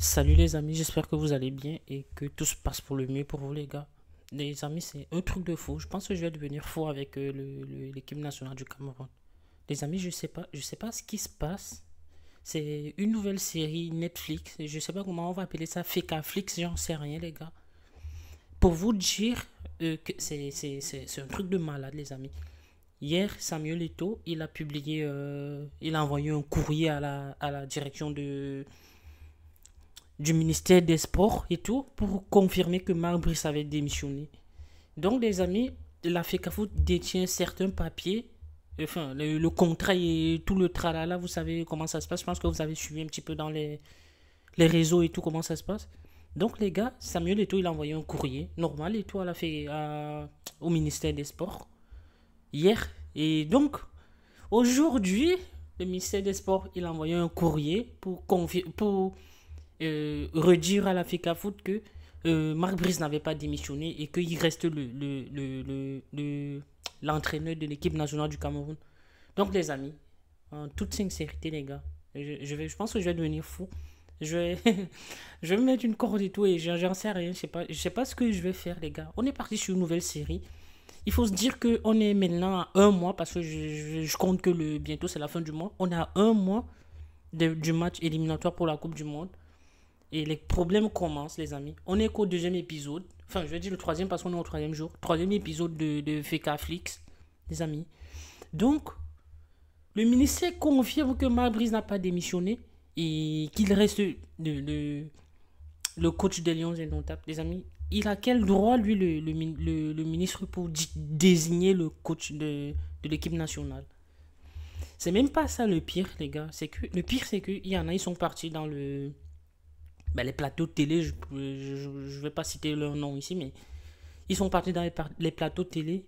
Salut les amis, j'espère que vous allez bien et que tout se passe pour le mieux pour vous les gars. Les amis, c'est un truc de fou. Je pense que je vais devenir fou avec l'équipe nationale du Cameroun. Les amis, je sais pas ce qui se passe. C'est une nouvelle série Netflix. Je sais pas comment on va appeler ça, Flix, j'en sais rien les gars. Pour vous dire que c'est un truc de malade les amis. Hier, Samuel Eto'o, il a envoyé un courrier à la direction du ministère des Sports et tout pour confirmer que Marc Brice avait démissionné. Donc, les amis, la FECAFOOT détient certains papiers, enfin, le contrat et tout le tralala, vous savez comment ça se passe. Je pense que vous avez suivi un petit peu dans les réseaux et tout, comment ça se passe. Donc, les gars, Samuel Eto'o, il a envoyé un courrier normal et tout au ministère des Sports hier. Et donc, aujourd'hui, le ministère des Sports, il a envoyé un courrier pour redire à la FECAFOOT que Marc Brice n'avait pas démissionné et qu'il reste l'entraîneur de l'équipe nationale du Cameroun. Donc, les amis, en toute sincérité, les gars, je pense que je vais devenir fou. Je vais, je vais me mettre une corde et tout et j'en sais rien. Je sais pas ce que je vais faire, les gars. On est parti sur une nouvelle série. Il faut se dire qu'on est maintenant à un mois parce que je compte que bientôt c'est la fin du mois. On est à un mois du match éliminatoire pour la Coupe du Monde. Et les problèmes commencent, les amis. On est qu'au deuxième épisode. Enfin, je vais dire le troisième parce qu'on est au troisième jour. Troisième épisode de Flix, les amis. Donc, le ministère confirme que Marc Brice n'a pas démissionné et qu'il reste le coach des Lions indomptables. Les amis, il a quel droit, lui, le ministre, pour désigner le coach de l'équipe nationale? C'est même pas ça le pire, les gars. Le pire, c'est qu'il y en a, ils sont partis dans les plateaux de télé, je vais pas citer leur nom ici, mais ils sont partis dans les plateaux de télé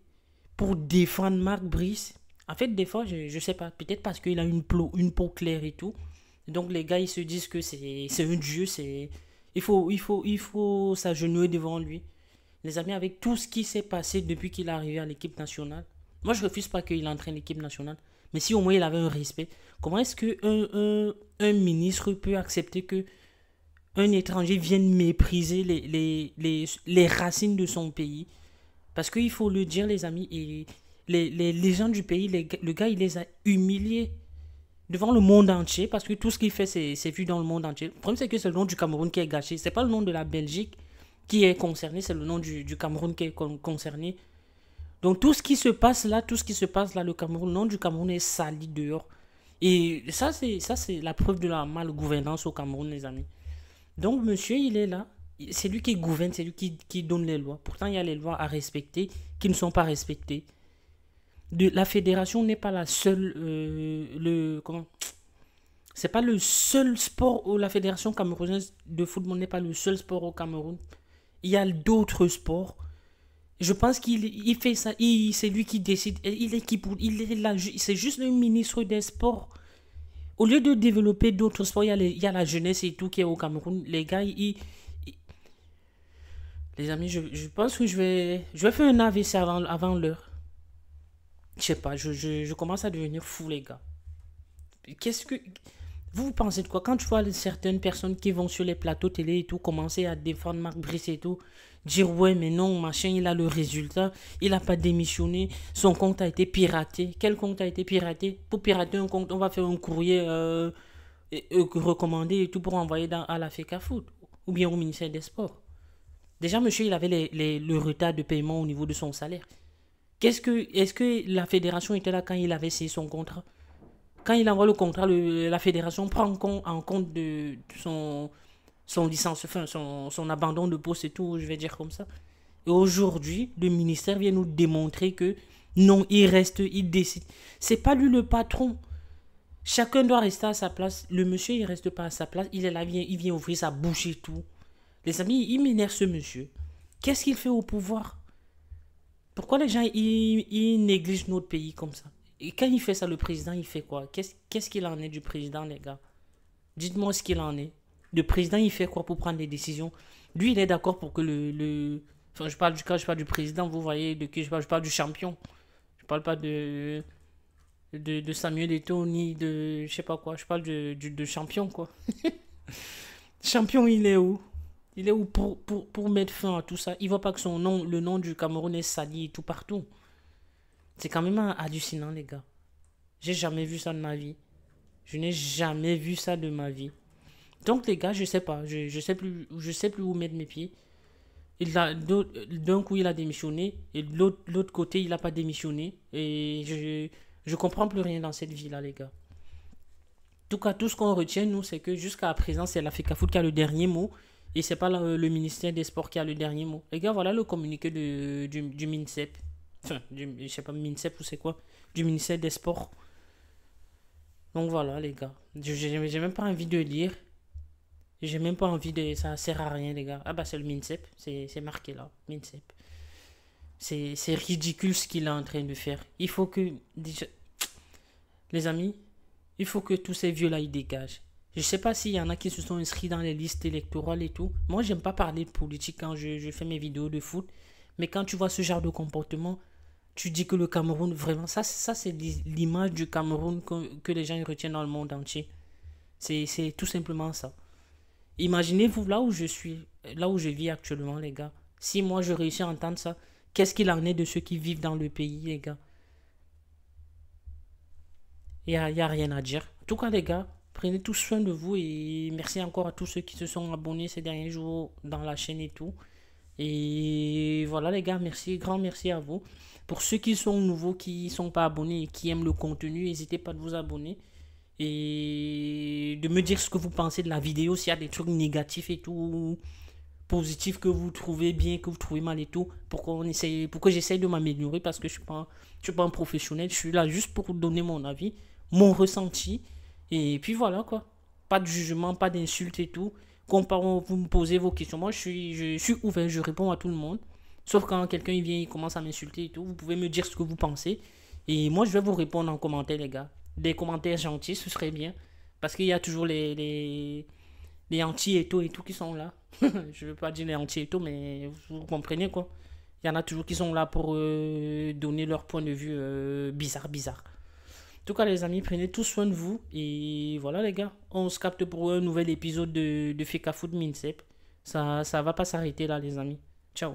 pour défendre Marc Brice. En fait, des fois, je sais pas, peut-être parce qu'il a une peau claire et tout. Donc les gars, ils se disent que c'est un dieu, il faut s'agenouiller devant lui. Les amis, avec tout ce qui s'est passé depuis qu'il est arrivé à l'équipe nationale, moi je refuse pas qu'il entraîne l'équipe nationale, mais si au moins il avait un respect, comment est-ce que un ministre peut accepter que un étranger vienne mépriser les racines de son pays? Parce qu'il faut le dire, les amis, et les gens du pays, le gars, il les a humiliés devant le monde entier, parce que tout ce qu'il fait, c'est vu dans le monde entier. Le problème, c'est que c'est le nom du Cameroun qui est gâché. C'est pas le nom de la Belgique qui est concerné, c'est le nom du Cameroun qui est concerné. Donc tout ce qui se passe là, le Cameroun, le nom du Cameroun est sali dehors. Et ça c'est la preuve de la malgouvernance au Cameroun, les amis. Donc, monsieur, il est là. C'est lui qui gouverne, c'est lui qui donne les lois. Pourtant, il y a les lois à respecter qui ne sont pas respectées. La fédération n'est pas la seule. C'est pas le seul sport où la fédération camerounaise de football n'est pas le seul sport au Cameroun. Il y a d'autres sports. Je pense qu'il fait ça. C'est lui qui décide. Il est là. C'est juste le ministre des Sports. Au lieu de développer d'autres sports, il y a la jeunesse et tout qui est au Cameroun. Les gars, les amis, je pense que je vais faire un AVC avant l'heure. Je sais pas, je commence à devenir fou, les gars. Qu'est-ce que. Vous pensez de quoi? Quand tu vois certaines personnes qui vont sur les plateaux télé et tout, commencer à défendre Marc Brice et tout, dire ouais, mais non, machin, il a le résultat, il a pas démissionné, son compte a été piraté. Quel compte a été piraté? Pour pirater un compte, on va faire un courrier recommandé et tout pour envoyer à la FECAFOOT ou bien au ministère des Sports. Déjà, monsieur, il avait le retard de paiement au niveau de son salaire. Est-ce que la fédération était là quand il avait signé son contrat? Quand il envoie le contrat, la fédération prend en compte de son licence, enfin, son abandon de poste et tout, je vais dire comme ça. Et aujourd'hui, le ministère vient nous démontrer que non, il reste, il décide. C'est pas lui le patron. Chacun doit rester à sa place. Le monsieur, il reste pas à sa place. Il est là, il vient ouvrir sa bouche et tout. Les amis, il m'énerve ce monsieur. Qu'est-ce qu'il fait au pouvoir? Pourquoi les gens ils négligent notre pays comme ça? Et quand il fait ça, le président, il fait quoi? Qu'est-ce qu'il en est du président, les gars? Dites-moi ce qu'il en est. Le président, il fait quoi pour prendre des décisions? Lui, il est d'accord pour que Enfin, je parle du président, vous voyez de qui je parle du champion. Je parle pas de Samuel Eto'o ni de. Je sais pas quoi. Je parle de champion, quoi. Champion, il est où? Il est où pour mettre fin à tout ça? Il voit pas que son nom, le nom du Cameroun est sali tout partout. C'est quand même hallucinant, les gars. J'ai jamais vu ça de ma vie. Je n'ai jamais vu ça de ma vie. Donc, les gars, je sais pas. Je sais plus où mettre mes pieds. D'un coup, il a démissionné. Et de l'autre côté, il a pas démissionné. Et je comprends plus rien dans cette vie-là, les gars. En tout cas, tout ce qu'on retient, nous, c'est que jusqu'à présent, c'est la FECAFOOT qui a le dernier mot. Et c'est pas le ministère des Sports qui a le dernier mot. Les gars, voilà le communiqué du MINSEP. Enfin, je sais pas, MINSEP ou c'est quoi. Du ministère des Sports. Donc voilà, les gars. J'ai même pas envie de lire. J'ai même pas envie de. Ça sert à rien, les gars. Ah bah, c'est le MINSEP. C'est marqué là. MINSEP. C'est ridicule ce qu'il est en train de faire. Il faut que. Les amis, il faut que tous ces vieux-là, ils dégagent. Je sais pas s'il y en a qui se sont inscrits dans les listes électorales et tout. Moi, j'aime pas parler de politique quand je fais mes vidéos de foot. Mais quand tu vois ce genre de comportement, tu dis que le Cameroun, vraiment, ça c'est l'image du Cameroun que les gens retiennent dans le monde entier. C'est tout simplement ça. Imaginez-vous là où je suis, là où je vis actuellement, les gars. Si moi je réussis à entendre ça, qu'est-ce qu'il en est de ceux qui vivent dans le pays, les gars? Y a rien à dire. En tout cas, les gars, prenez tous soin de vous et merci encore à tous ceux qui se sont abonnés ces derniers jours dans la chaîne et tout. Et voilà, les gars, merci, grand merci à vous. Pour ceux qui sont nouveaux, qui ne sont pas abonnés et qui aiment le contenu, n'hésitez pas de vous abonner et de me dire ce que vous pensez de la vidéo, s'il y a des trucs négatifs et tout, positifs que vous trouvez bien, que vous trouvez mal et tout, pour que j'essaye de m'améliorer parce que je suis pas un professionnel, je suis là juste pour donner mon avis, mon ressenti, et puis voilà quoi. Pas de jugement, pas d'insultes et tout. Quand vous me posez vos questions, moi je suis ouvert, je réponds à tout le monde. Sauf quand quelqu'un il vient, il commence à m'insulter et tout, vous pouvez me dire ce que vous pensez. Et moi je vais vous répondre en commentaire, les gars. Des commentaires gentils, ce serait bien. Parce qu'il y a toujours les anti-étos et tout qui sont là. Je ne veux pas dire les anti-étos, mais vous comprenez quoi. Il y en a toujours qui sont là pour donner leur point de vue bizarre, bizarre. En tout cas, les amis, prenez tout soin de vous. Et voilà, les gars. On se capte pour un nouvel épisode de FECAFOOT MINSEP. Ça va pas s'arrêter là, les amis. Ciao.